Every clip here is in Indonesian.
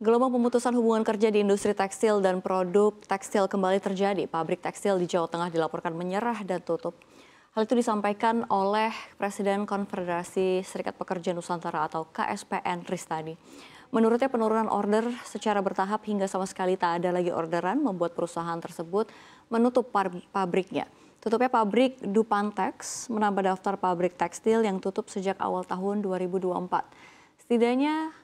Gelombang pemutusan hubungan kerja di industri tekstil dan produk tekstil kembali terjadi. Pabrik tekstil di Jawa Tengah dilaporkan menyerah dan tutup. Hal itu disampaikan oleh Presiden Konfederasi Serikat Pekerja Nusantara atau KSPN Ristadi. Menurutnya penurunan order secara bertahap hingga sama sekali tak ada lagi orderan membuat perusahaan tersebut menutup pabriknya. Tutupnya pabrik Dupantex menambah daftar pabrik tekstil yang tutup sejak awal tahun 2024. Setidaknya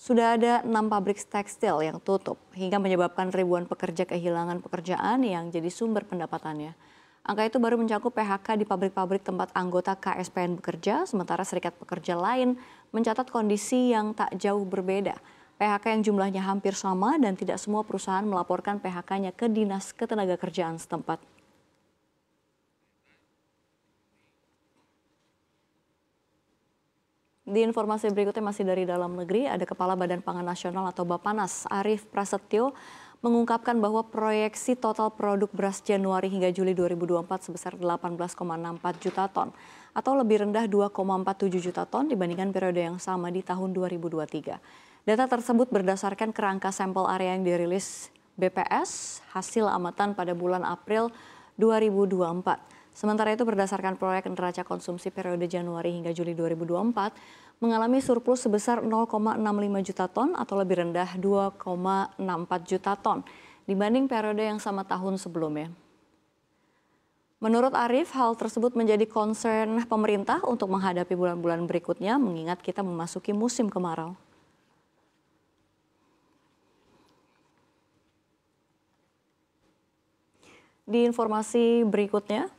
sudah ada 6 pabrik tekstil yang tutup hingga menyebabkan ribuan pekerja kehilangan pekerjaan yang jadi sumber pendapatannya. Angka itu baru mencakup PHK di pabrik-pabrik tempat anggota KSPN bekerja, sementara serikat pekerja lain mencatat kondisi yang tak jauh berbeda. PHK yang jumlahnya hampir sama dan tidak semua perusahaan melaporkan PHK-nya ke Dinas Ketenagakerjaan setempat. Di informasi berikutnya masih dari dalam negeri, ada Kepala Badan Pangan Nasional atau Bappenas, Arief Prasetyo, mengungkapkan bahwa proyeksi total produk beras Januari hingga Juli 2024 sebesar 18,64 juta ton atau lebih rendah 2,47 juta ton dibandingkan periode yang sama di tahun 2023. Data tersebut berdasarkan kerangka sampel area yang dirilis BPS hasil amatan pada bulan April 2024. Sementara itu berdasarkan proyek neraca konsumsi periode Januari hingga Juli 2024 mengalami surplus sebesar 0,65 juta ton atau lebih rendah 2,64 juta ton dibanding periode yang sama tahun sebelumnya. Menurut Arief, hal tersebut menjadi concern pemerintah untuk menghadapi bulan-bulan berikutnya mengingat kita memasuki musim kemarau. Di informasi berikutnya,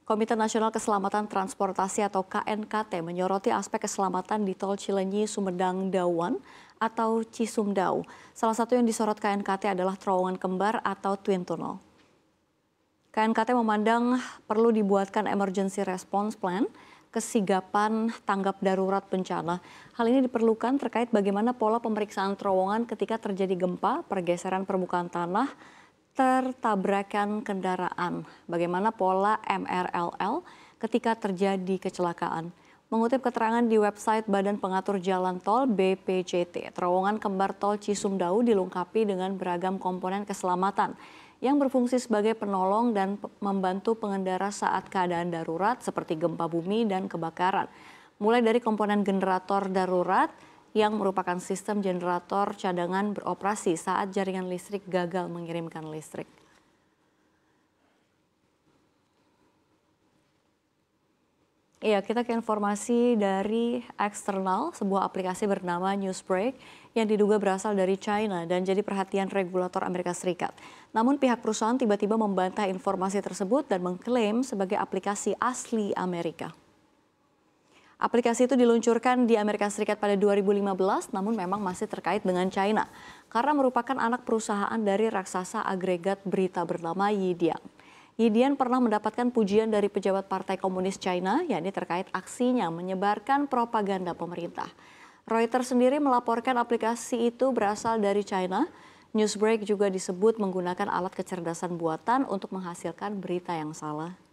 Komite Nasional Keselamatan Transportasi atau KNKT menyoroti aspek keselamatan di Tol Cilenyi-Sumedang-Dauan atau Cisumdau. Salah satu yang disorot KNKT adalah terowongan kembar atau Twin Tunnel. KNKT memandang perlu dibuatkan emergency response plan, kesigapan tanggap darurat bencana. Hal ini diperlukan terkait bagaimana pola pemeriksaan terowongan ketika terjadi gempa, pergeseran permukaan tanah, tertabrakan kendaraan, bagaimana pola MRLL ketika terjadi kecelakaan. Mengutip keterangan di website Badan Pengatur Jalan Tol BPJT, terowongan kembar tol Cisumdau dilengkapi dengan beragam komponen keselamatan yang berfungsi sebagai penolong dan membantu pengendara saat keadaan darurat seperti gempa bumi dan kebakaran. Mulai dari komponen generator darurat, yang merupakan sistem generator cadangan beroperasi saat jaringan listrik gagal mengirimkan listrik. Iya, kita ke informasi dari eksternal, sebuah aplikasi bernama Newsbreak yang diduga berasal dari China dan jadi perhatian regulator Amerika Serikat. Namun pihak perusahaan tiba-tiba membantah informasi tersebut dan mengklaim sebagai aplikasi asli Amerika. Aplikasi itu diluncurkan di Amerika Serikat pada 2015, namun memang masih terkait dengan China karena merupakan anak perusahaan dari raksasa agregat berita bernama Yidian. Yidian pernah mendapatkan pujian dari pejabat Partai Komunis China, yakni terkait aksinya menyebarkan propaganda pemerintah. Reuters sendiri melaporkan aplikasi itu berasal dari China. Newsbreak juga disebut menggunakan alat kecerdasan buatan untuk menghasilkan berita yang salah.